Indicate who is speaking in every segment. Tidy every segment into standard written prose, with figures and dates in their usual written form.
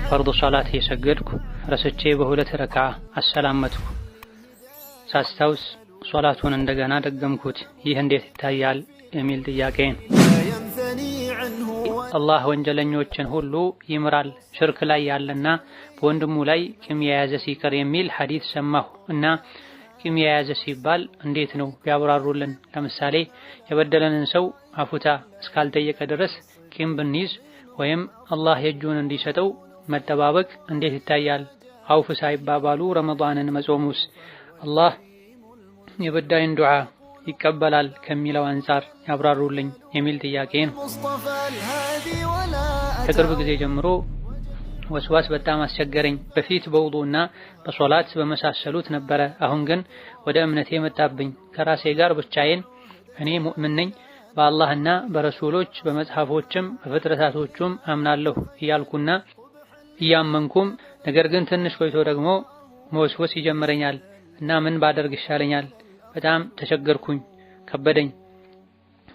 Speaker 1: ፈርድ ሶላት የሰገድኩ ረስቼ በሁለት ረክዓ አሰላመትኩ። ሳስታውስ ሶላቱን እንደገና ደገምኩት። ይህ እንዴት ይታያል የሚል ጥያቄ ነው። አላህ ወንጀለኞችን ሁሉ ይምራል፣ ሽርክ ላይ ያለና በወንድሙ ላይ ቂም የያዘ ሲቀር የሚል ሐዲስ ሰማሁ እና ቂም የያዘ ሲባል እንዴት ነው ቢያብራሩልን። ለምሳሌ የበደለንን ሰው አፉታ እስካልጠየቀ ድረስ ቂም ብንይዝ ወይም አላህ የእጁን እንዲሰጠው መጠባበቅ እንዴት ይታያል? አውፍ ሳይባባሉ ረመዳንን መጾሙስ አላህ የበዳይን ዱዓ ይቀበላል ከሚለው አንፃር ያብራሩልኝ የሚል ጥያቄ ነው። ከቅርብ ጊዜ ጀምሮ ወስዋስ በጣም አስቸገረኝ። በፊት በውዱእና በሶላት በመሳሰሉት ነበረ። አሁን ግን ወደ እምነቴ መጣብኝ። ከራሴ ጋር ብቻዬን እኔ ሙእምን ነኝ፣ በአላህና በረሱሎች በመጽሐፎችም በፍጥረታቶቹም አምናለሁ እያልኩና እያመንኩም፣ ነገር ግን ትንሽ ቆይቶ ደግሞ መወስወስ ይጀምረኛል እና ምን ባደርግ ይሻለኛል? በጣም ተቸገርኩኝ፣ ከበደኝ።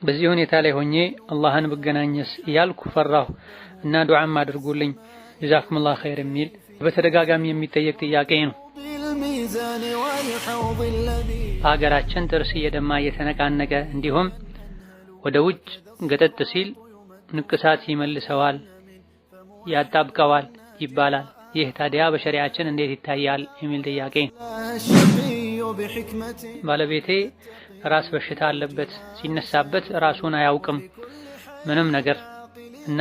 Speaker 1: በዚህ ሁኔታ ላይ ሆኜ አላህን ብገናኘስ እያልኩ ፈራሁ እና ዱዓም አድርጉልኝ ጀዛኩሙላህ ኸይር የሚል በተደጋጋሚ የሚጠየቅ ጥያቄ ነው። ሀገራችን ጥርስ እየደማ እየተነቃነቀ እንዲሁም ወደ ውጭ ገጠጥ ሲል ንቅሳት ይመልሰዋል፣ ያጣብቀዋል ይባላል። ይህ ታዲያ በሸሪዓችን እንዴት ይታያል የሚል ጥያቄ። ባለቤቴ ራስ በሽታ አለበት፣ ሲነሳበት ራሱን አያውቅም ምንም ነገር እና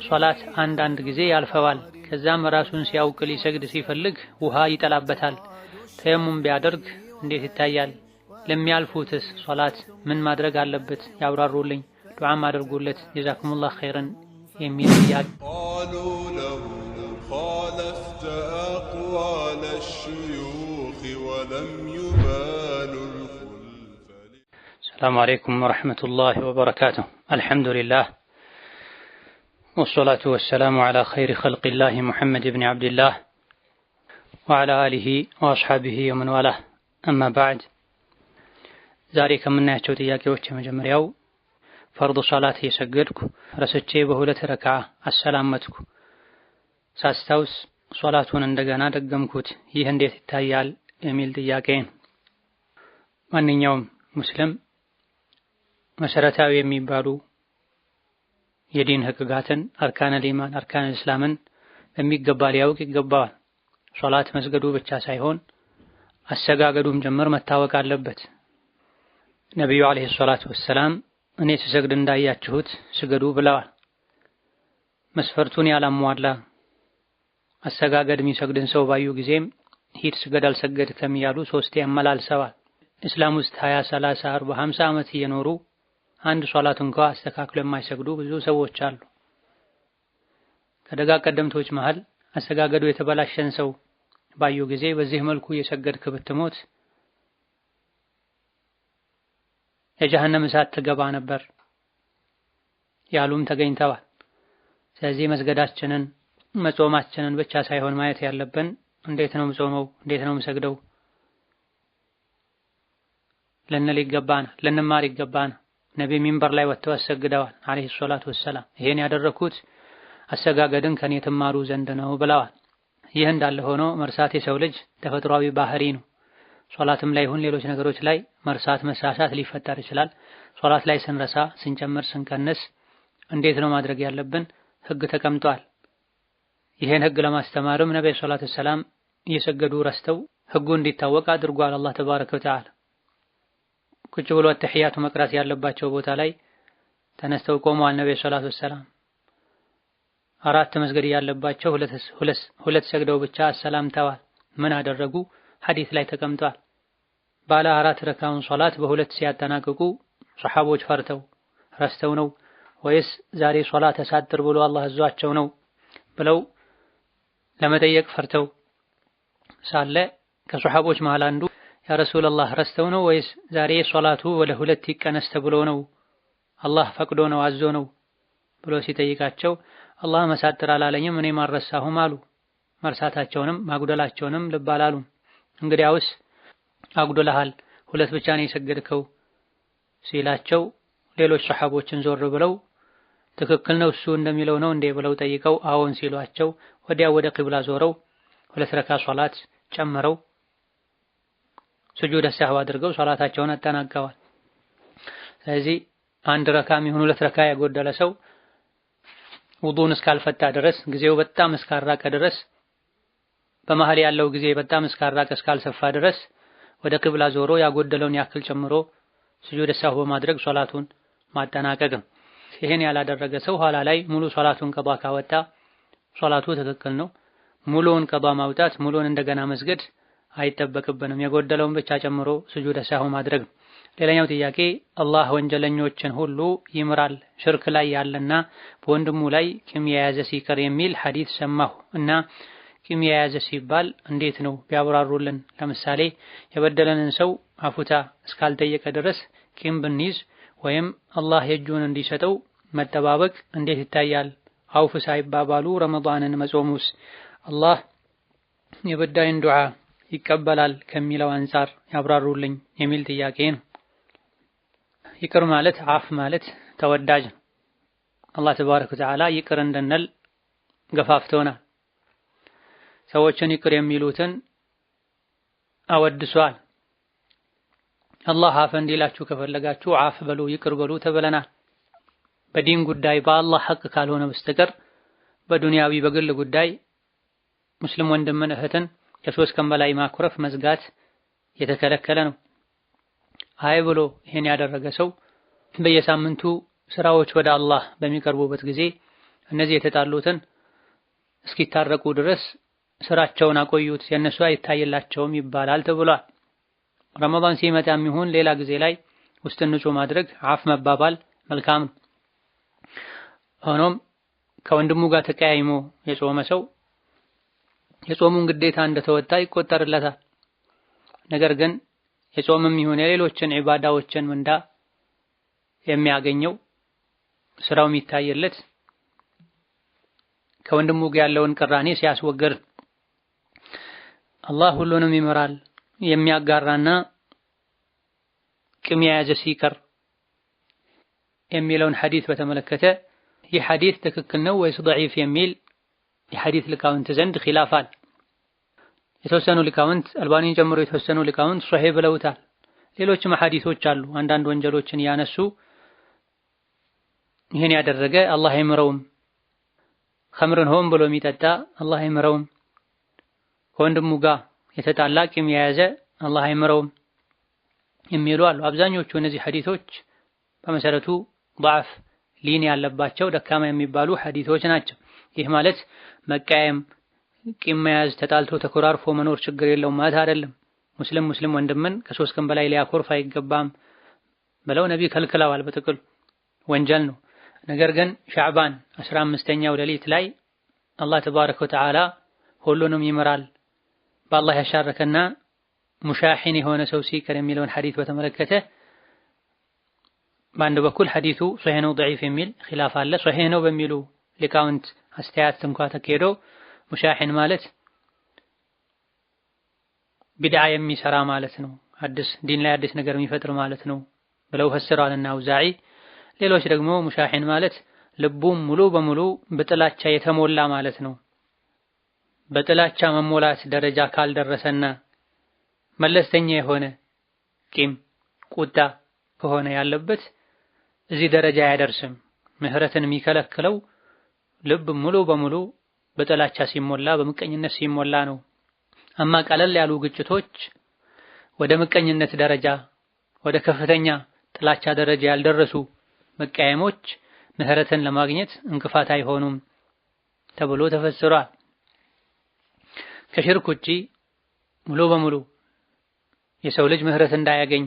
Speaker 1: ሶላት አንዳንድ ጊዜ ያልፈዋል። ከዛም ራሱን ሲያውቅ ሊሰግድ ሲፈልግ ውሃ ይጠላበታል። ተየሙም ቢያደርግ እንዴት ይታያል? ለሚያልፉትስ ሶላት ምን ማድረግ አለበት? ያብራሩልኝ፣ ዱዓም አድርጉለት ጀዛኩሙላህ ኸይረን የሚል ጥያቄ። ሰላሙ አለይኩም ወረሕመቱላሂ ወበረካቱሁ። አልሐምዱሊላህ ወሰላቱ ወሰላሙ ዐላ ኸይሪ ኸልቂላህ ሙሐመድ ብን ዐብድላህ ወዐላ አሊሂ ወአስሐቢሂ ወመን ዋላህ። አማ በዕድ። ዛሬ ከምናያቸው ጥያቄዎች የመጀመሪያው ፈርድ ሶላት የሰገድኩ ረስቼ በሁለት ረክዓ አሰላመትኩ። ሳስታውስ ሶላቱን እንደገና ደገምኩት። ይህ እንዴት ይታያል የሚል ጥያቄ ነው። ማንኛውም ሙስሊም መሰረታዊ የሚባሉ የዲን ህግጋትን አርካነል ኢማን አርካነል እስላምን በሚገባ ሊያውቅ ይገባዋል። ሶላት መስገዱ ብቻ ሳይሆን አሰጋገዱም ጭምር መታወቅ አለበት። ነቢዩ አለይሂ ሰላቱ ወሰላም እኔ ስሰግድ እንዳያችሁት ስገዱ ብለዋል። መስፈርቱን ያላሟላ አሰጋገድ የሚሰግድን ሰው ባዩ ጊዜም ሂድ ስገድ አልሰገድክም እያሉ ሶስቴ አመላልሰዋል። እስላም ውስጥ 20፣ 30፣ 40፣ 50 ዓመት እየኖሩ አንድ ሶላት እንኳ አስተካክሎ የማይሰግዱ ብዙ ሰዎች አሉ። ከደጋ ቀደምቶች መሃል አሰጋገዱ የተበላሸን ሰው ባዩ ጊዜ በዚህ መልኩ እየሰገድክ ብትሞት የጀሃነም እሳት ትገባ ነበር ያሉም ተገኝተዋል። ስለዚህ መስገዳችንን መጾማችንን ብቻ ሳይሆን ማየት ያለብን እንዴት ነው የምጾመው፣ እንዴት ነው የምሰግደው ልንል ይገባናል፣ ልንማር ይገባናል። ነቢ ሚንበር ላይ ወጥተው አሰግደዋል አለይሂ ሰላቱ ወሰላም። ይሄን ያደረኩት አሰጋገድን ከኔ ትማሩ ዘንድ ነው ብለዋል። ይህ እንዳለ ሆኖ መርሳት የሰው ልጅ ተፈጥሯዊ ባህሪ ነው። ሶላትም ላይ ይሁን ሌሎች ነገሮች ላይ መርሳት መሳሳት ሊፈጠር ይችላል። ሶላት ላይ ስንረሳ ስንጨምር ስንቀንስ እንዴት ነው ማድረግ ያለብን? ህግ ተቀምጧል። ይሄን ህግ ለማስተማርም ነብዩ ሰለላሁ ዐለይሂ ወሰለም እየሰገዱ ረስተው ህጉ እንዲታወቅ አድርጓል አላህ ተባረከ ወተዓላ። ቁጭ ብሎ ተህያቱ መቅራት ያለባቸው ቦታ ላይ ተነስተው ቆመዋል ነብዩ ሰለላሁ ዐለይሂ ወሰለም። አራት መስገድ ያለባቸው ሁለት ሰግደው ብቻ አሰላምተዋል። ምን አደረጉ? ሐዲስ ላይ ተቀምጧል። ባለ አራት ረካውን ሶላት በሁለት ሲያጠናቅቁ ሱሐቦች ፈርተው ረስተው ነው ወይስ ዛሬ ሶላት ተሳጥር ብሎ አላህ አዟቸው ነው ብለው ለመጠየቅ ፈርተው ሳለ ከሱሐቦች መሃል አንዱ ያ ረሱላህ ረስተው ነው ወይስ ዛሬ ሶላቱ ወደ ሁለት ይቀነስ ተብሎ ነው አላህ ፈቅዶ ነው አዞ ነው ብሎ ሲጠይቃቸው አላህ መሳጥር አላለኝም እኔ ማረሳሁም አሉ። መርሳታቸውንም ማጉደላቸውንም ልብ አላሉም። እንግዲያውስ አጉደለሃል ሁለት ብቻ ነው የሰገድከው ሲላቸው ሌሎች ሱሐቦችን ዞር ብለው ትክክል ነው እሱ እንደሚለው ነው እንዴ ብለው ጠይቀው አዎን ሲሏቸው ወዲያው ወደ ቂብላ ዞረው 2 ረካ ሶላት ጨምረው ስጁድ ሰህው አድርገው ሶላታቸውን አጠናቀዋል። ስለዚህ 1 ረካም ይሁን 2 ረካ ያጎደለ ሰው ውዱን እስካልፈታ ድረስ ጊዜው በጣም እስካራቀ ድረስ በመሃል ያለው ጊዜ በጣም እስካራቀ እስካልሰፋ ድረስ ወደ ቂብላ ዞሮ ያጎደለውን ያክል ጨምሮ ስጁድ ሰህው በማድረግ ሶላቱን ማጠናቀቅ ነው። ይሄን ያላደረገ ሰው ኋላ ላይ ሙሉ ሶላቱን ቀዷ ካወጣ ሶላቱ ትክክል ነው። ሙሉውን ቀዷ ማውጣት ሙሉውን እንደገና መስገድ አይጠበቅብንም። የጎደለውን ብቻ ጨምሮ ስጁድ ሰህው ማድረግ ነው። ሌላኛው ጥያቄ አላህ ወንጀለኞችን ሁሉ ይምራል ሽርክ ላይ ያለና በወንድሙ ላይ ቂም የያዘ ሲቀር የሚል ሐዲስ ሰማሁ እና ቂም የያዘ ሲባል እንዴት ነው ቢያብራሩልን። ለምሳሌ የበደለንን ሰው አፉታ እስካልጠየቀ ድረስ ቂም ብንይዝ ወይም አላህ የእጁን እንዲሰጠው መጠባበቅ እንዴት ይታያል? አውፍ ሳይባባሉ ረመዳንን መጾሙስ አላህ የበዳይን ዱዓ ይቀበላል ከሚለው አንፃር ያብራሩልኝ የሚል ጥያቄ ነው። ይቅር ማለት አፍ ማለት ተወዳጅ ነው። አላህ ተባረከ ወተዓላ ይቅር እንድንል ገፋፍቶናል። ሰዎችን ይቅር የሚሉትን አወድሷል። አላህ አፍ እንዲላችሁ ከፈለጋችሁ አፍ በሉ ይቅር በሉ ተብለናል። በዲን ጉዳይ በአላህ ሐቅ ካልሆነ በስተቀር በዱንያዊ በግል ጉዳይ ሙስሊም ወንድምን እህትን ከሶስት ቀን በላይ ማኩረፍ መዝጋት የተከለከለ ነው። አይ ብሎ ይሄን ያደረገ ሰው በየሳምንቱ ስራዎች ወደ አላህ በሚቀርቡበት ጊዜ እነዚህ የተጣሉትን እስኪታረቁ ድረስ ስራቸውን አቆዩት የነሱ አይታየላቸውም ይባላል ተብሏል። ረመዳን ሲመጣም ይሁን ሌላ ጊዜ ላይ ውስጥን ንጹህ ማድረግ አፍ መባባል መልካም ነው። ሆኖም ከወንድሙ ጋር ተቀያይሞ የጾመ ሰው የጾሙን ግዴታ እንደተወጣ ይቆጠርለታል። ነገር ግን የጾምም ይሁን የሌሎችን ዒባዳዎችን ምንዳ የሚያገኘው ስራው የሚታየለት ከወንድሙ ጋር ያለውን ቅራኔ ሲያስወግድ። አላህ ሁሉንም ይመራል የሚያጋራና ቂም የያዘ ሲቀር የሚለውን ሐዲስ በተመለከተ ይህ ሐዲስ ትክክል ነው ወይስ ضعيف የሚል የሐዲስ ሊቃውንት ዘንድ ኺላፍ አለ። የተወሰኑ ሊቃውንት አልባኒን ጨምሮ የተወሰኑ ሊቃውንት ሶሒህ ብለውታል። ሌሎችም ሐዲሶች አሉ አንዳንድ ወንጀሎችን ያነሱ ይሄን ያደረገ አላህ አይምረውም፣ ኸምርን ሆን ብሎ የሚጠጣ አላህ አይምረውም፣ ከወንድሙ ጋር የተጣላ ቂም የያዘ አላህ አይምረውም የሚሉ አሉ። አብዛኞቹ እነዚህ ሐዲሶች በመሰረቱ ضعፍ ሊን ያለባቸው ደካማ የሚባሉ ሐዲሶች ናቸው። ይህ ማለት መቃየም ቂም መያዝ ተጣልቶ ተኮራርፎ መኖር ችግር የለውም ማለት አይደለም። ሙስሊም ወንድምን ከሶስት ቀን በላይ ሊያኮርፍ አይገባም ብለው ነብይ ከልክለዋል። በጥቅሉ ወንጀል ነው። ነገር ግን ሻዕባን 15ኛው ሌሊት ላይ አላህ ተባረከ ወተዓላ ሁሉንም ይመራል በአላህ ያሻረከና ሙሻሂን የሆነ ሰው ሲቀር የሚለውን ሐዲስ በተመለከተ በአንድ በኩል ሐዲሱ ሶሒህ ነው ضعيف የሚል ኺላፍ አለ። ሶሒህ ነው በሚሉ ሊቃውንት አስተያየት እንኳን ተከሄዶ ሙሻሂን ማለት ቢድዓ የሚሰራ ማለት ነው፣ አዲስ ዲን ላይ አዲስ ነገር የሚፈጥር ማለት ነው ብለው ፈስረዋልና አውዛዒ። ሌሎች ደግሞ ሙሻሂን ማለት ልቡም ሙሉ በሙሉ በጥላቻ የተሞላ ማለት ነው። በጥላቻ መሞላት ደረጃ ካልደረሰና መለስተኛ የሆነ ቂም ቁጣ ከሆነ ያለበት እዚህ ደረጃ አያደርስም። ምህረትን የሚከለክለው ልብ ሙሉ በሙሉ በጥላቻ ሲሞላ በምቀኝነት ሲሞላ ነው። አማ ቀለል ያሉ ግጭቶች ወደ ምቀኝነት ደረጃ ወደ ከፍተኛ ጥላቻ ደረጃ ያልደረሱ መቃየሞች ምህረትን ለማግኘት እንቅፋት አይሆኑም ተብሎ ተፈስሯል። ከሽርክ ውጪ ሙሉ በሙሉ የሰው ልጅ ምህረት እንዳያገኝ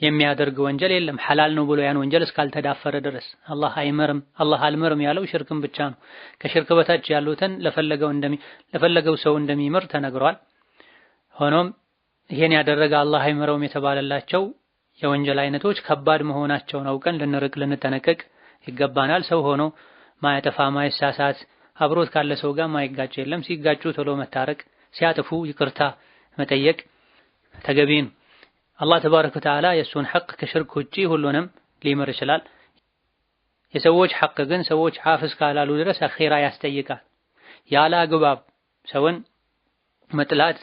Speaker 1: የሚያደርግ ወንጀል የለም። ሐላል ነው ብሎ ያን ወንጀል እስካልተዳፈረ ድረስ አላህ አይመርም። አላህ አልመርም ያለው ሽርክን ብቻ ነው። ከሽርክ በታች ያሉትን ለፈለገው ሰው እንደሚምር ተነግሯል። ሆኖም ይሄን ያደረገ አላህ አይመረውም የተባለላቸው የወንጀል አይነቶች ከባድ መሆናቸውን አውቀን ልንርቅ ልንጠነቀቅ ይገባናል። ሰው ሆኖ ማያጠፋ ማይሳሳት አብሮት ካለ ሰው ጋር ማይጋጭ የለም። ሲጋጩ ቶሎ መታረቅ፣ ሲያጥፉ ይቅርታ መጠየቅ ተገቢ ነው። አላህ ተባረከ ወተዓላ የሱን ሐቅ ከሽርክ ውጪ ሁሉንም ሊምር ይችላል። የሰዎች ሐቅ ግን ሰዎች አፍ እስካላሉ ድረስ አኺራ ያስጠይቃል። ያለ አግባብ ሰውን መጥላት፣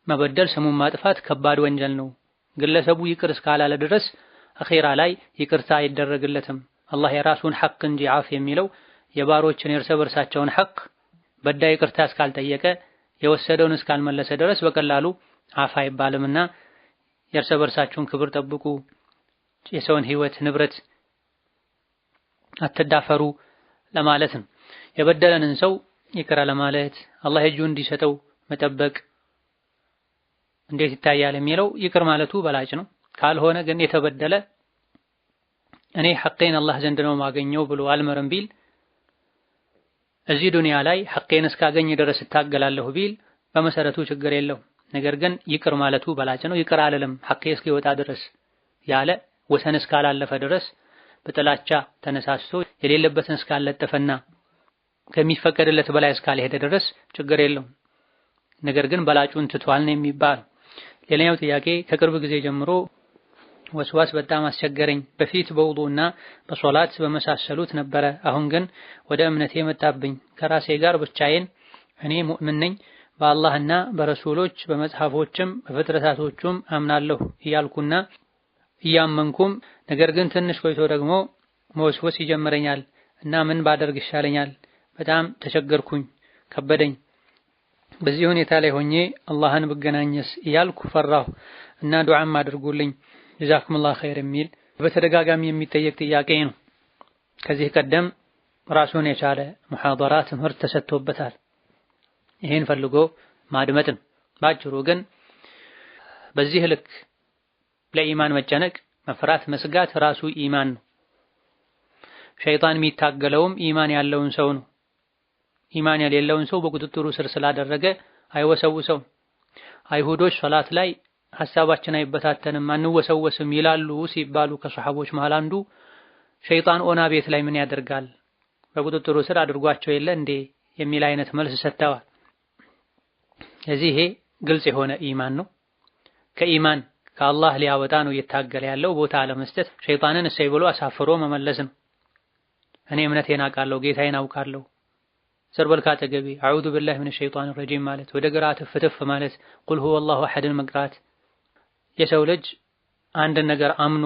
Speaker 1: መበደል፣ ስሙን ማጥፋት ከባድ ወንጀል ነው። ግለሰቡ ይቅር እስካላለ ድረስ አኺራ ላይ ይቅርታ አይደረግለትም። አላህ የራሱን ሐቅ እንጂ አፍ የሚለው የባሮችን የእርስ በርሳቸውን ሐቅ በዳይ ይቅርታ እስካልጠየቀ የወሰደውን እስካልመለሰ ድረስ በቀላሉ አፍ አይባልምና የእርስ በርሳችሁን ክብር ጠብቁ፣ የሰውን ህይወት ንብረት አትዳፈሩ ለማለት ነው። የበደለንን ሰው ይቅር ለማለት አላህ እጁን እንዲሰጠው መጠበቅ እንዴት ይታያል የሚለው ይቅር ማለቱ በላጭ ነው። ካልሆነ ግን የተበደለ እኔ ሐቄን አላህ ዘንድ ነው ማገኘው ብሎ አልመረም ቢል እዚህ ዱንያ ላይ ሐቄን እስካገኝ ድረስ እታገላለሁ ቢል በመሰረቱ ችግር የለው። ነገር ግን ይቅር ማለቱ በላጭ ነው። ይቅር አልልም ሐቄ እስኪወጣ ድረስ ያለ ወሰን እስካላለፈ ድረስ በጥላቻ ተነሳስቶ የሌለበትን እስካለጠፈና ከሚፈቀድለት በላይ እስካልሄደ ድረስ ችግር የለውም። ነገር ግን በላጩን ትቷል ነው የሚባል። ሌላኛው ጥያቄ ከቅርብ ጊዜ ጀምሮ ወስዋስ በጣም አስቸገረኝ። በፊት በውዱእና በሶላት በመሳሰሉት ነበረ። አሁን ግን ወደ እምነቴ መጣብኝ። ከራሴ ጋር ብቻዬን እኔ ሙእምን ነኝ በአላህና በረሱሎች በመጽሐፎችም በፍጥረታቶቹም አምናለሁ እያልኩና እያመንኩም ነገር ግን ትንሽ ቆይቶ ደግሞ መወስወስ ይጀምረኛል እና ምን ባደርግ ይሻለኛል? በጣም ተቸገርኩኝ፣ ከበደኝ። በዚህ ሁኔታ ላይ ሆኜ አላህን ብገናኘስ እያልኩ ፈራሁ እና ዱዓም አድርጉልኝ ጀዛኩሙላህ ኸይር የሚል በተደጋጋሚ የሚጠየቅ ጥያቄ ነው። ከዚህ ቀደም ራሱን የቻለ ሙሐደራ ትምህርት ተሰጥቶበታል። ይሄን ፈልጎ ማድመጥን ባጭሩ ግን በዚህ ልክ ለኢማን መጨነቅ፣ መፍራት፣ መስጋት ራሱ ኢማን ነው። ሸይጣን የሚታገለውም ኢማን ያለውን ሰው ነው። ኢማን የሌለውን ሰው በቁጥጥሩ ስር ስላደረገ አይወሰውሰው። አይሁዶች ሶላት ላይ ሐሳባችን አይበታተንም አንወሰወስም ይላሉ ሲባሉ ከሰሐቦች መሃል አንዱ ሸይጣን ኦና ቤት ላይ ምን ያደርጋል በቁጥጥሩ ስር አድርጓቸው የለ እንዴ የሚል አይነት መልስ ሰጥተዋል። ስለዚህ ይሄ ግልጽ የሆነ ኢማን ነው። ከኢማን ከአላህ ሊያወጣ ነው እየታገለ ያለው። ቦታ አለመስጠት ሸይጣንን እሰይ ብሎ አሳፍሮ መመለስ ነው። እኔ እምነቴን አውቃለሁ፣ ጌታዬን አውቃለሁ፣ ዘርበል ካጠገቤ አዑዙ ቢላሂ ሚነ ሸይጣን ረጂም ማለት፣ ወደ ግራ ትፍትፍ ማለት፣ ቁል ሁወ አላሁ አሐድን መቅራት። የሰው ልጅ አንድ ነገር አምኖ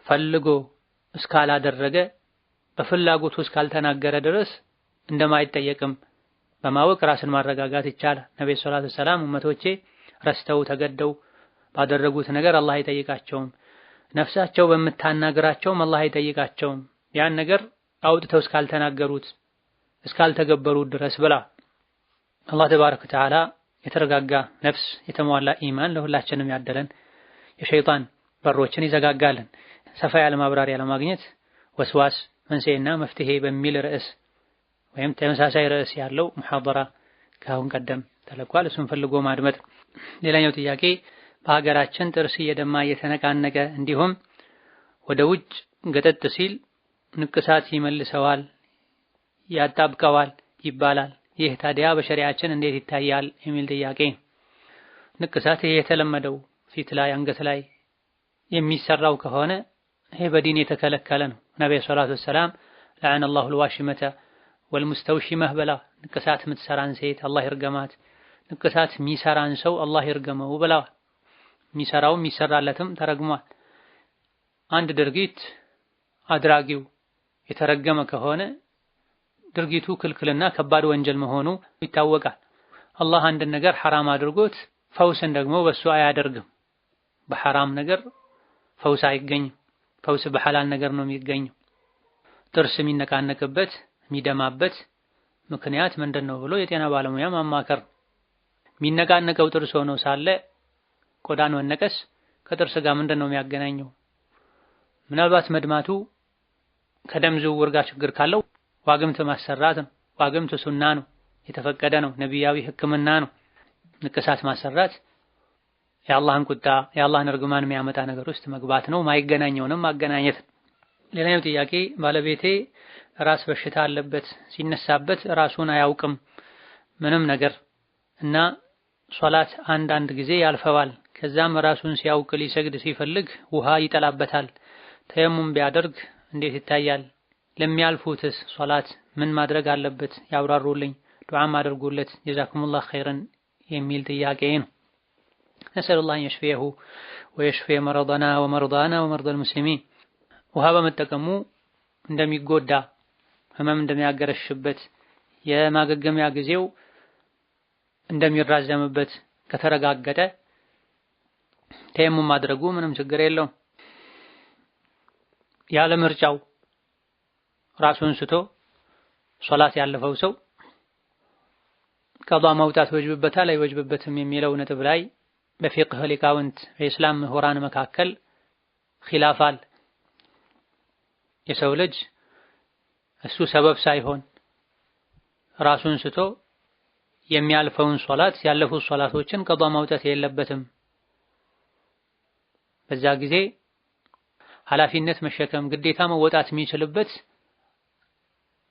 Speaker 1: ፈልጎ እስካላደረገ በፍላጎቱ እስካልተናገረ ድረስ እንደማይጠየቅም በማወቅ ራስን ማረጋጋት ይቻላል። ነብዩ ሰለላሁ ዐለይሂ ወሰለም ኡመቶቼ ረስተው ተገደው ባደረጉት ነገር አላህ አይጠይቃቸውም፣ ነፍሳቸው በምታናግራቸውም አላህ አይጠይቃቸውም፣ ያን ነገር አውጥተው እስካልተናገሩት እስካልተገበሩት ድረስ ብላ። አላህ ተባረከ ወተዓላ የተረጋጋ ነፍስ የተሟላ ኢማን ለሁላችንም ያደለን፣ የሸይጣን በሮችን ይዘጋጋልን። ሰፋ ያለ ማብራሪያ ለማግኘት ወስዋስ መንስኤና መፍትሄ በሚል ርዕስ ወይም ተመሳሳይ ርዕስ ያለው ሙሐደራ ከአሁን ቀደም ተለቋል። እሱን ፈልጎ ማድመጥ። ሌላኛው ጥያቄ በሀገራችን ጥርስ እየደማ እየተነቃነቀ እንዲሁም ወደ ውጭ ገጠጥ ሲል ንቅሳት ይመልሰዋል ያጣብቀዋል ይባላል። ይህ ታዲያ በሸሪዓችን እንዴት ይታያል የሚል ጥያቄ። ንቅሳት ይሄ የተለመደው ፊት ላይ አንገት ላይ የሚሰራው ከሆነ ይሄ በዲን የተከለከለ ነው። ነብዩ ሰለላሁ ዐለይሂ ወሰለም ለዐነ አላሁ አልዋሽመተ ወልሙስተውሽመህ ብላ ንቅሳት የምትሰራን ሴት አላህ ይርገማት፣ ንቅሳት የሚሰራን ሰው አላህ ይርገመው ብለዋል። የሚሰራው የሚሰራለትም ተረግሟል። አንድ ድርጊት አድራጊው የተረገመ ከሆነ ድርጊቱ ክልክልና ከባድ ወንጀል መሆኑ ይታወቃል። አላህ አንድን ነገር ሐራም አድርጎት ፈውስን ደግሞ በሱ አያደርግም። በሐራም ነገር ፈውስ አይገኝም። ፈውስ በሐላል ነገር ነው የሚገኘው። ጥርስ የሚነቃነቅበት የሚደማበት ምክንያት ምንድነው ብሎ የጤና ባለሙያ ማማከር። የሚነቃነቀው ጥርስ ሆኖ ሳለ ቆዳን መነቀስ ከጥርስ ጋር ምንድነው የሚያገናኘው? ምናልባት መድማቱ ከደም ዝውውር ጋር ችግር ካለው ዋግምት ማሰራት ነው። ዋግምት ሱና ነው፣ የተፈቀደ ነው፣ ነቢያዊ ሕክምና ነው። ንቅሳት ማሰራት የአላህን ቁጣ የአላህን እርግማን የሚያመጣ ነገር ውስጥ መግባት ነው። ማይገናኘውንም ማገናኘት። ሌላኛው ጥያቄ ባለቤቴ ራስ በሽታ አለበት፣ ሲነሳበት ራሱን አያውቅም ምንም ነገር እና ሶላት አንዳንድ ጊዜ ያልፈዋል። ከዛም ራሱን ሲያውቅ ሊሰግድ ሲፈልግ ውሃ ይጠላበታል። ተየሙም ቢያደርግ እንዴት ይታያል? ለሚያልፉትስ ሶላት ምን ማድረግ አለበት? ያብራሩልኝ፣ ዱዓም አድርጉለት ጀዛኩሙላህ ኸይረን የሚል ጥያቄ ነው። ነስአሉላህ የሽፊየሁ ወየሽፊየ መረዳና ወመርዳና ወመርዳል ሙስሊሚን። ውሃ በመጠቀሙ እንደሚጎዳ ህመም እንደሚያገረሽበት የማገገሚያ ጊዜው እንደሚራዘምበት ከተረጋገጠ ተየሙም ማድረጉ ምንም ችግር የለውም። ያለ ምርጫው ራሱን ስቶ ሶላት ያለፈው ሰው ቀዷ ማውጣት ይወጅብበታል አይወጅብበትም የሚለው ነጥብ ላይ በፊቅህ ሊቃውንት በእስላም ምሁራን መካከል ኺላፍ አለ። የሰው ልጅ እሱ ሰበብ ሳይሆን ራሱን ስቶ የሚያልፈውን ሶላት ያለፉት ሶላቶችን ቀዷ ማውጣት የለበትም። በዛ ጊዜ ኃላፊነት መሸከም ግዴታ መወጣት የሚችልበት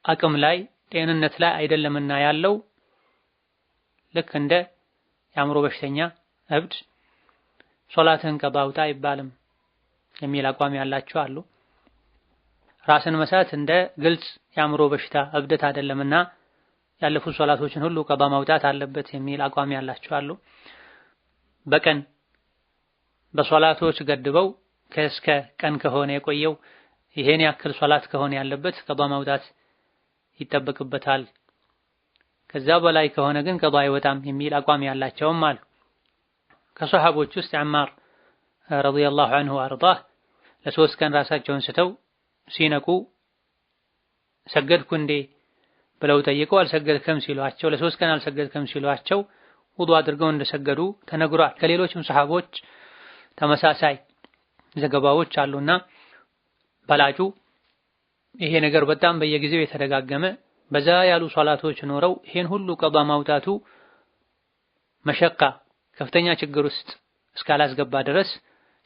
Speaker 1: አቅም ላይ ጤንነት ላይ አይደለምና ያለው ልክ እንደ የአእምሮ በሽተኛ እብድ ሶላትን ቀዷ አውጣ አይባልም የሚል አቋም ያላቸው አሉ። ራስን መሳት እንደ ግልጽ የአእምሮ በሽታ እብደት አይደለምና ያለፉት ሶላቶችን ሁሉ ቀዷ ማውጣት አለበት የሚል አቋም ያላቸው አሉ። በቀን በሶላቶች ገድበው ከእስከ ቀን ከሆነ የቆየው ይሄን ያክል ሶላት ከሆነ ያለበት ቀዷ ማውጣት ይጠበቅበታል። ከዛ በላይ ከሆነ ግን ቀዷ አይወጣም የሚል አቋም ያላቸውም አሉ። ከሷሐቦች ውስጥ ዐማር ረዲየላሁ ዐንሁ ወአርዳህ ለሶስት ቀን ራሳቸውን ስተው ሲነቁ ሰገድኩ እንዴ ብለው ጠይቀው አልሰገድክም ሲሏቸው ለሶስት ቀን አልሰገድክም ሲሏቸው ውዱእ አድርገው እንደሰገዱ ተነግሯል። ከሌሎችም ሷሐቦች ተመሳሳይ ዘገባዎች አሉና በላጩ ይሄ ነገር በጣም በየጊዜው የተደጋገመ በዛ ያሉ ሶላቶች ኖረው ይሄን ሁሉ ቀዷ ማውጣቱ መሸቃ ከፍተኛ ችግር ውስጥ እስካላስገባ ድረስ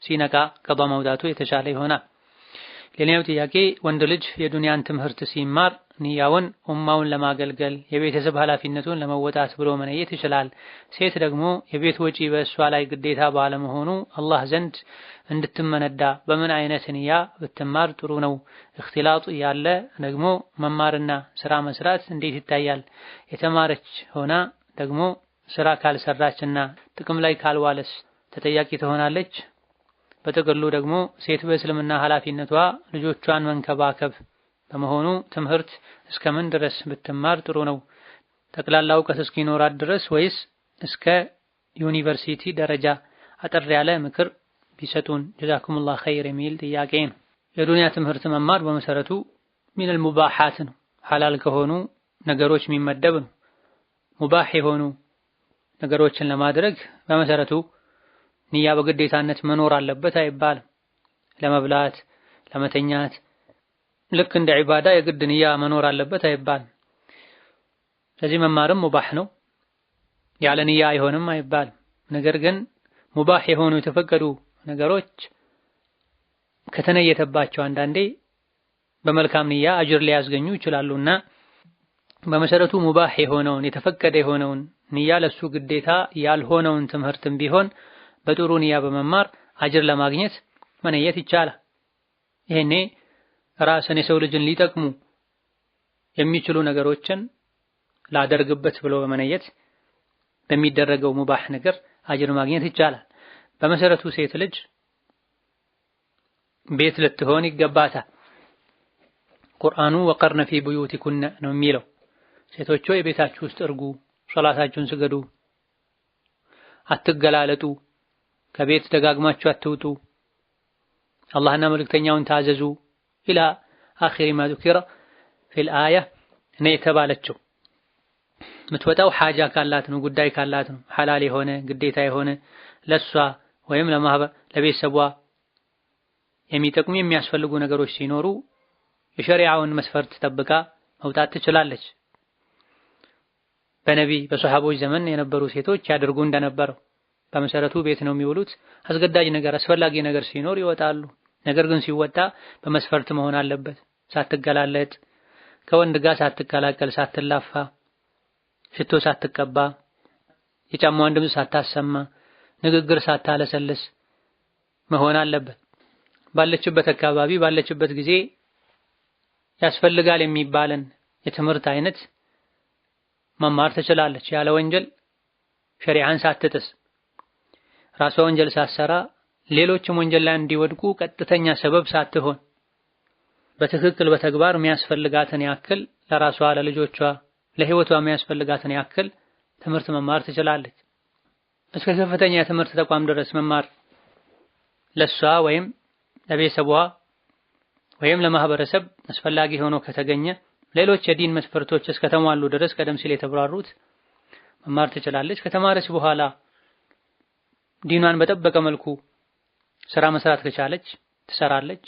Speaker 1: ሲነቃ ቀዷ ማውጣቱ የተሻለ ይሆናል። ሌላኛው ጥያቄ ወንድ ልጅ የዱንያን ትምህርት ሲማር ንያውን ኡማውን ለማገልገል የቤተሰብ ኃላፊነቱን ለመወጣት ብሎ መነየት ይችላል። ሴት ደግሞ የቤት ወጪ በእሷ ላይ ግዴታ ባለመሆኑ አላህ ዘንድ እንድትመነዳ በምን አይነት ንያ ብትማር ጥሩ ነው? እክትላጡ ያለ ደግሞ መማርና ስራ መስራት እንዴት ይታያል? የተማረች ሆና ደግሞ ስራ ካልሰራችና ጥቅም ላይ ካልዋለስ ተጠያቂ ትሆናለች? በጥቅሉ ደግሞ ሴት በእስልምና ኃላፊነቷ ልጆቿን መንከባከብ በመሆኑ ትምህርት እስከምን ድረስ ብትማር ጥሩ ነው? ጠቅላላ እውቀት እስኪኖራት ድረስ ወይስ እስከ ዩኒቨርሲቲ ደረጃ? አጠር ያለ ምክር ቢሰጡን ጀዛኩሙላህ ኸይር የሚል ጥያቄ ነው። የዱንያ ትምህርት መማር በመሰረቱ ሚነል ሙባሃት ነው፣ ሐላል ከሆኑ ነገሮች የሚመደብ ነው። ሙባህ የሆኑ ነገሮችን ለማድረግ በመሰረቱ ንያ በግዴታነት መኖር አለበት አይባልም። ለመብላት ለመተኛት ልክ እንደ ዒባዳ የግድ ንያ መኖር አለበት አይባልም። ስለዚህ መማርም ሙባህ ነው፣ ያለ ንያ አይሆንም አይባልም። ነገር ግን ሙባህ የሆኑ የተፈቀዱ ነገሮች ከተነየተባቸው አንዳንዴ በመልካም ንያ አጅር ሊያስገኙ ይችላሉና በመሰረቱ ሙባህ የሆነውን የተፈቀደ የሆነውን ንያ ለሱ ግዴታ ያልሆነውን ትምህርትም ቢሆን በጥሩ ንያ በመማር አጅር ለማግኘት መነየት ይቻላል። ይሄኔ ራስን የሰው ልጅን ሊጠቅሙ የሚችሉ ነገሮችን ላደርግበት ብሎ በመነየት በሚደረገው ሙባህ ነገር አጅር ማግኘት ይቻላል። በመሰረቱ ሴት ልጅ ቤት ልትሆን ይገባታል። ቁርአኑ ወቀርነ ፊ ቡዩቲኩነ ነው የሚለው። ሴቶች ሆይ ቤታችሁ ውስጥ እርጉ፣ ሶላታችሁን ስገዱ፣ አትገላለጡ፣ ከቤት ደጋግማችሁ አትውጡ፣ አላህና መልእክተኛውን ታዘዙ ኢላ አኺሪ ማ ذكر في الآية ነው የተባለችው። የምትወጣው ሐጃ ካላት ነው፣ ጉዳይ ካላት ነው። ሐላል የሆነ ግዴታ የሆነ ለሷ ወይም ለማህበር ለቤተሰቧ የሚጠቅሙ የሚያስፈልጉ ነገሮች ሲኖሩ የሸሪዓውን መስፈርት ጠብቃ መውጣት ትችላለች። በነቢይ በሰሃቦች ዘመን የነበሩ ሴቶች ያደርጉ እንደነበረው በመሰረቱ ቤት ነው የሚውሉት። አስገዳጅ ነገር አስፈላጊ ነገር ሲኖር ይወጣሉ። ነገር ግን ሲወጣ በመስፈርት መሆን አለበት። ሳትገላለጥ፣ ከወንድ ጋር ሳትቀላቀል፣ ሳትላፋ፣ ሽቶ ሳትቀባ፣ የጫማዋን ድምፅ ሳታሰማ፣ ንግግር ሳታለሰልስ መሆን አለበት። ባለችበት አካባቢ ባለችበት ጊዜ ያስፈልጋል የሚባልን የትምህርት አይነት መማር ትችላለች ያለ ወንጀል ሸሪዓን ሳትጥስ ራሷ ወንጀል ሳትሰራ ሌሎችም ወንጀል ላይ እንዲወድቁ ቀጥተኛ ሰበብ ሳትሆን በትክክል በተግባር የሚያስፈልጋትን ያክል ለራሷ ለልጆቿ ለህይወቷ የሚያስፈልጋትን ያክል ትምህርት መማር ትችላለች። እስከ ከፍተኛ የትምህርት ተቋም ድረስ መማር ለሷ ወይም ለቤተሰቧ ወይም ለማህበረሰብ አስፈላጊ ሆኖ ከተገኘ ሌሎች የዲን መስፈርቶች እስከተሟሉ ድረስ ቀደም ሲል የተብራሩት መማር ትችላለች። ከተማረች በኋላ ዲኗን በጠበቀ መልኩ ስራ መስራት ከቻለች ትሰራለች።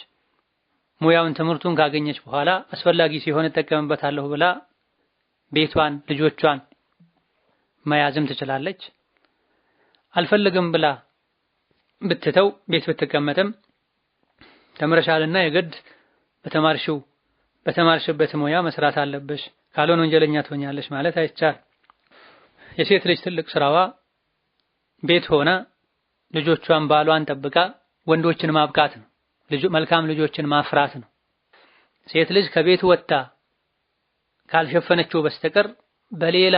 Speaker 1: ሙያውን ትምህርቱን ካገኘች በኋላ አስፈላጊ ሲሆን እጠቀምበታለሁ ብላ ቤቷን ልጆቿን መያዝም ትችላለች። አልፈልግም ብላ ብትተው ቤት ብትቀመጥም ተምረሻልና የግድ በተማርሽበት ሙያ መስራት አለብሽ ካልሆነ ወንጀለኛ ትሆኛለሽ ማለት አይቻል። የሴት ልጅ ትልቅ ስራዋ ቤት ሆና ልጆቿን ባሏን ጠብቃ ወንዶችን ማብቃት ነው። መልካም ልጆችን ማፍራት ነው። ሴት ልጅ ከቤት ወጣ ካልሸፈነችው በስተቀር በሌላ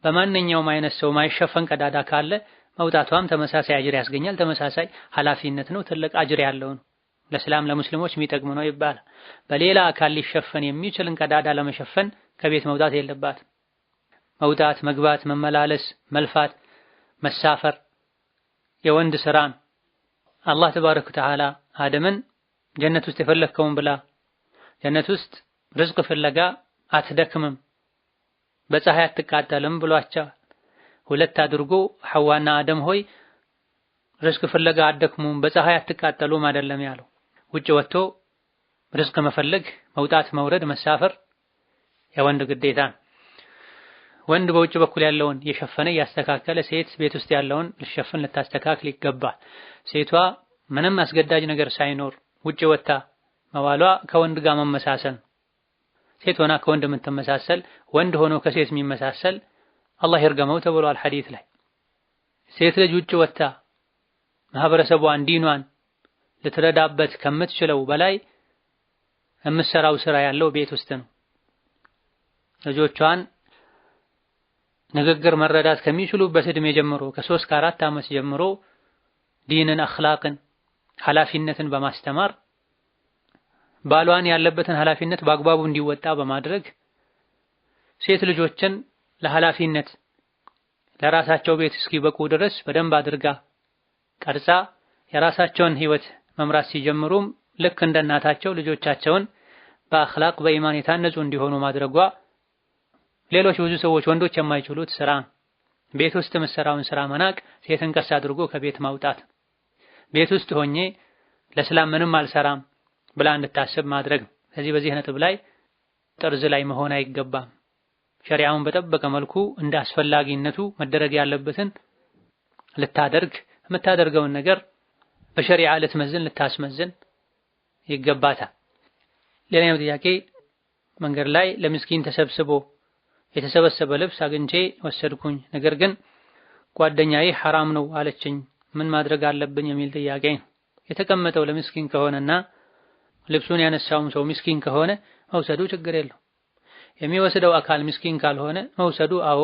Speaker 1: በማንኛውም አይነት ሰው ማይሸፈን ቀዳዳ ካለ መውጣቷም ተመሳሳይ አጅር ያስገኛል። ተመሳሳይ ኃላፊነት ነው። ትልቅ አጅር ያለው ነው። ለእስላም ለሙስሊሞች የሚጠቅም ነው ይባላል። በሌላ አካል ሊሸፈን የሚችልን ቀዳዳ ለመሸፈን ከቤት መውጣት የለባትም። መውጣት፣ መግባት፣ መመላለስ፣ መልፋት፣ መሳፈር የወንድ ስራን አላህ ተባረከ ወተዓላ አደምን ጀነት ውስጥ የፈለከውን ብላ ጀነት ውስጥ ርዝቅ ፍለጋ አትደክምም በፀሐይ አትቃጠልም ብሏቸው ሁለት አድርጎ ሐዋና አደም ሆይ ርዝቅ ፍለጋ አትደክሙም በፀሐይ አትቃጠሉም አይደለም ያለው። ውጭ ወጥቶ ርዝቅ መፈለግ መውጣት መውረድ መሳፈር የወንድ ግዴታ ነው። ወንድ በውጭ በኩል ያለውን የሸፈነ ያስተካከለ ሴት ቤት ውስጥ ያለውን ልሸፍን ልታስተካክል ይገባል። ሴቷ ምንም አስገዳጅ ነገር ሳይኖር ውጭ ወጥታ መዋሏ ከወንድ ጋር መመሳሰል ሴት ሆና ከወንድ የምትመሳሰል ወንድ ሆኖ ከሴት የሚመሳሰል አላህ ይርገመው ተብሏል ሐዲስ ላይ። ሴት ልጅ ውጭ ወጥታ ማህበረሰቧን ዲኗን ልትረዳበት ከምትችለው በላይ የምትሰራው ስራ ያለው ቤት ውስጥ ነው። ልጆቿን ንግግር መረዳት ከሚችሉበት እድሜ ጀምሮ ከ3 ከ4 ዓመት ጀምሮ ዲንን አኽላቅን ኃላፊነትን በማስተማር ባሏን ያለበትን ኃላፊነት በአግባቡ እንዲወጣ በማድረግ ሴት ልጆችን ለኃላፊነት ለራሳቸው ቤት እስኪበቁ ድረስ በደንብ አድርጋ ቀርጻ የራሳቸውን ህይወት መምራት ሲጀምሩም ልክ እንደ እናታቸው ልጆቻቸውን በአኽላቅ በኢማን የታነጹ እንዲሆኑ ማድረጓ ሌሎች ብዙ ሰዎች ወንዶች የማይችሉት ስራ ቤት ውስጥ መሰራውን ስራ መናቅ ሴትን ቀስ አድርጎ ከቤት ማውጣት ቤት ውስጥ ሆኜ ለእስላም ምንም አልሰራም ብላ እንድታስብ ማድረግ። ስለዚህ በዚህ ነጥብ ላይ ጠርዝ ላይ መሆን አይገባም። ሸሪዓውን በጠበቀ መልኩ እንደ አስፈላጊነቱ መደረግ ያለበትን ልታደርግ የምታደርገውን ነገር በሸሪዓ ልትመዝን ልታስመዝን ይገባታል። ሌላኛው ጥያቄ መንገድ ላይ ለምስኪን ተሰብስቦ የተሰበሰበ ልብስ አግኝቼ ወሰድኩኝ፣ ነገር ግን ጓደኛዬ ሐራም ነው አለችኝ፣ ምን ማድረግ አለብኝ የሚል ጥያቄ ነው። የተቀመጠው ለምስኪን ከሆነና ልብሱን ያነሳውም ሰው ምስኪን ከሆነ መውሰዱ ችግር የለው። የሚወስደው አካል ምስኪን ካልሆነ መውሰዱ አዎ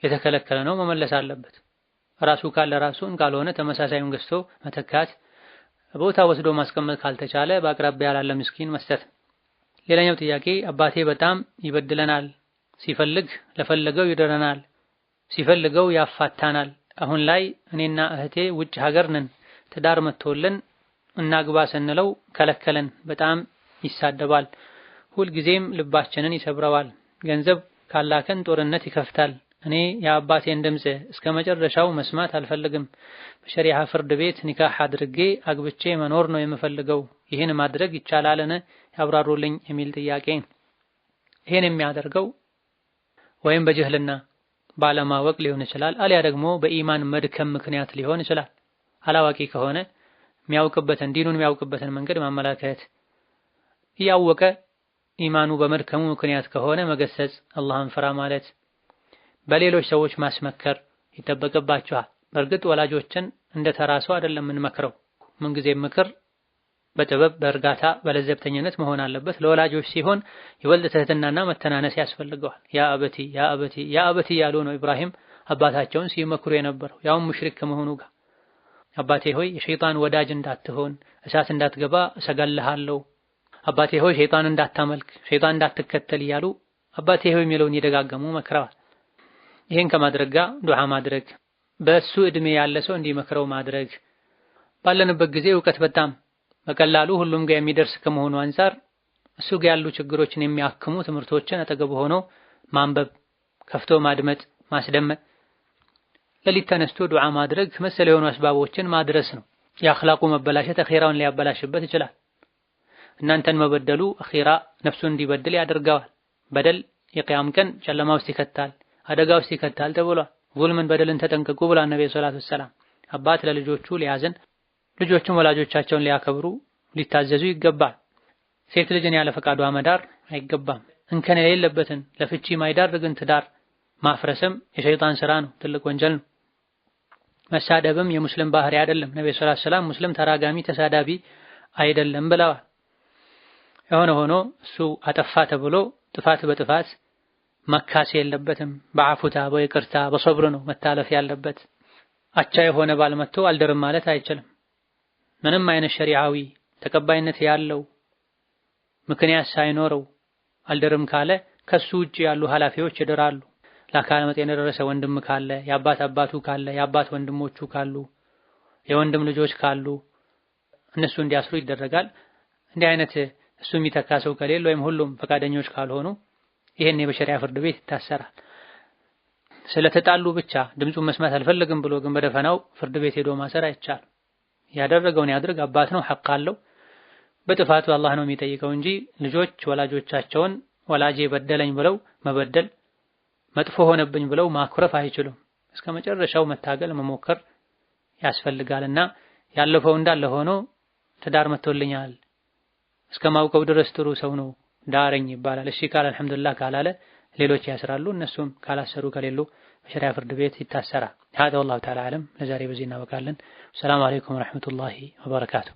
Speaker 1: የተከለከለ ነው፣ መመለስ አለበት። ራሱ ካለ ራሱን ካልሆነ ተመሳሳዩን ገዝቶ መተካት፣ ቦታ ወስዶ ማስቀመጥ ካልተቻለ በአቅራቢያ ያለ ምስኪን መስጠት። ሌላኛው ጥያቄ አባቴ በጣም ይበድለናል፣ ሲፈልግ ለፈለገው ይደረናል፣ ሲፈልገው ያፋታናል። አሁን ላይ እኔና እህቴ ውጭ ሀገር ነን፣ ትዳር መጥቶልን እናግባ ስንለው ከለከለን፣ በጣም ይሳደባል፣ ሁልጊዜም ልባችንን ይሰብረዋል፣ ገንዘብ ካላከን ጦርነት ይከፍታል። እኔ የአባቴን ድምጽ እስከ መጨረሻው መስማት አልፈልግም። በሸሪዓ ፍርድ ቤት ኒካህ አድርጌ አግብቼ መኖር ነው የምፈልገው። ይህን ማድረግ ይቻላልን? ያብራሩልኝ የሚል ጥያቄ። ይህን የሚያደርገው ወይም በጅህልና ባለማወቅ ሊሆን ይችላል፣ አሊያ ደግሞ በኢማን መድከም ምክንያት ሊሆን ይችላል። አላዋቂ ከሆነ የሚያውቅበትን ዲኑን የሚያውቅበትን መንገድ ማመላከት፣ እያወቀ ኢማኑ በመድከሙ ምክንያት ከሆነ መገሰጽ፣ አላህን ፍራ ማለት፣ በሌሎች ሰዎች ማስመከር ይጠበቅባቸዋል። በእርግጥ ወላጆችን እንደ ተራሱ አይደለም የምንመክረው። ምንጊዜም ምክር በጥበብ በእርጋታ በለዘብተኝነት መሆን አለበት። ለወላጆች ሲሆን ይበልጥ ትህትናና መተናነስ ያስፈልገዋል። ያ አበቲ ያ አበቲ ያ አበቲ ያሉ ነው ኢብራሂም አባታቸውን ሲመክሩ የነበረው ያውም ሙሽሪክ ከመሆኑ ጋር። አባቴ ሆይ የሸይጣን ወዳጅ እንዳትሆን እሳት እንዳትገባ እሰጋልሃለሁ፣ አባቴ ሆይ ሸይጣን እንዳታመልክ ሸይጣን እንዳትከተል እያሉ አባቴ ሆይ የሚለውን እየደጋገሙ መክረዋል። ይሄን ከማድረግ ጋር ዱዓ ማድረግ፣ በእሱ እድሜ ያለ ሰው እንዲመክረው ማድረግ። ባለንበት ጊዜ እውቀት በጣም በቀላሉ ሁሉም ጋር የሚደርስ ከመሆኑ አንፃር እሱ ጋር ያሉ ችግሮችን የሚያክሙ ትምህርቶችን አጠገቡ ሆኖ ማንበብ፣ ከፍቶ ማድመጥ፣ ማስደመጥ፣ ለሊት ተነስቶ ዱዓ ማድረግ መሰል የሆኑ አስባቦችን ማድረስ ነው። የአኽላቁ መበላሸት አኺራውን ሊያበላሽበት ይችላል። እናንተን መበደሉ አኺራ ነፍሱን እንዲበድል ያደርገዋል። በደል የቂያም ቀን ጨለማ ውስጥ ይከታል፣ አደጋ ውስጥ ይከታል ተብሏል። ዙልምን በደልን ተጠንቀቁ ብሏል ነብዩ ሰለላሁ ዐለይሂ ወሰለም። አባት ለልጆቹ ሊያዝን ልጆቹም ወላጆቻቸውን ሊያከብሩ ሊታዘዙ ይገባል። ሴት ልጅን ያለ ፈቃዷ መዳር አይገባም። እንከን የሌለበትን ለፍቺ ማይዳርግን ትዳር ማፍረስም የሸይጣን ስራ ነው፣ ትልቅ ወንጀል ነው። መሳደብም የሙስሊም ባህሪ አይደለም። ነብዩ ሰለላሁ ዐለይሂ ወሰለም ሙስሊም ተራጋሚ ተሳዳቢ አይደለም ብለዋል። የሆነ ሆኖ እሱ አጠፋ ተብሎ ጥፋት በጥፋት መካስ የለበትም። በአፉታ በይቅርታ በሰብር ነው መታለፍ ያለበት። አቻ የሆነ ባል መጥቶ አልደርም ማለት አይችልም። ምንም አይነት ሸሪዓዊ ተቀባይነት ያለው ምክንያት ሳይኖረው አልደርም ካለ ከሱ ውጪ ያሉ ኃላፊዎች ይደራሉ። ለአካለ መጠን የደረሰ ወንድም ካለ፣ የአባት አባቱ ካለ፣ የአባት ወንድሞቹ ካሉ፣ የወንድም ልጆች ካሉ እነሱ እንዲያስሩ ይደረጋል። እንዲህ አይነት እሱ የሚተካ ሰው ከሌለ ወይም ሁሉም ፈቃደኞች ካልሆኑ ይሄን በሸሪዓ ፍርድ ቤት ይታሰራል። ስለተጣሉ ብቻ ድምፁን መስማት አልፈልግም ብሎ ግን በደፈናው ፍርድ ቤት ሄዶ ማሰር አይቻልም። ያደረገውን ያድርግ፣ አባት ነው፣ ሐቅ አለው። በጥፋቱ አላህ ነው የሚጠይቀው እንጂ ልጆች ወላጆቻቸውን ወላጄ በደለኝ ብለው መበደል፣ መጥፎ ሆነብኝ ብለው ማኩረፍ አይችሉም። እስከ መጨረሻው መታገል መሞከር ያስፈልጋልና ያለፈው እንዳለ ሆኖ ትዳር መጥቶልኛል እስከማውቀው ድረስ ጥሩ ሰው ነው ዳረኝ ይባላል። እሺ ካለ አልሐምዱሊላህ ካላለ ሌሎች ያስራሉ። እነሱም ካላሰሩ ከሌሉ በሸሪዓ ፍርድ ቤት ይታሰራል። هذا والله تعالى أعلم። ለዛሬ በዚህ እናበቃለን። ሰላም አለይኩም ወራህመቱላሂ ወበረካቱ።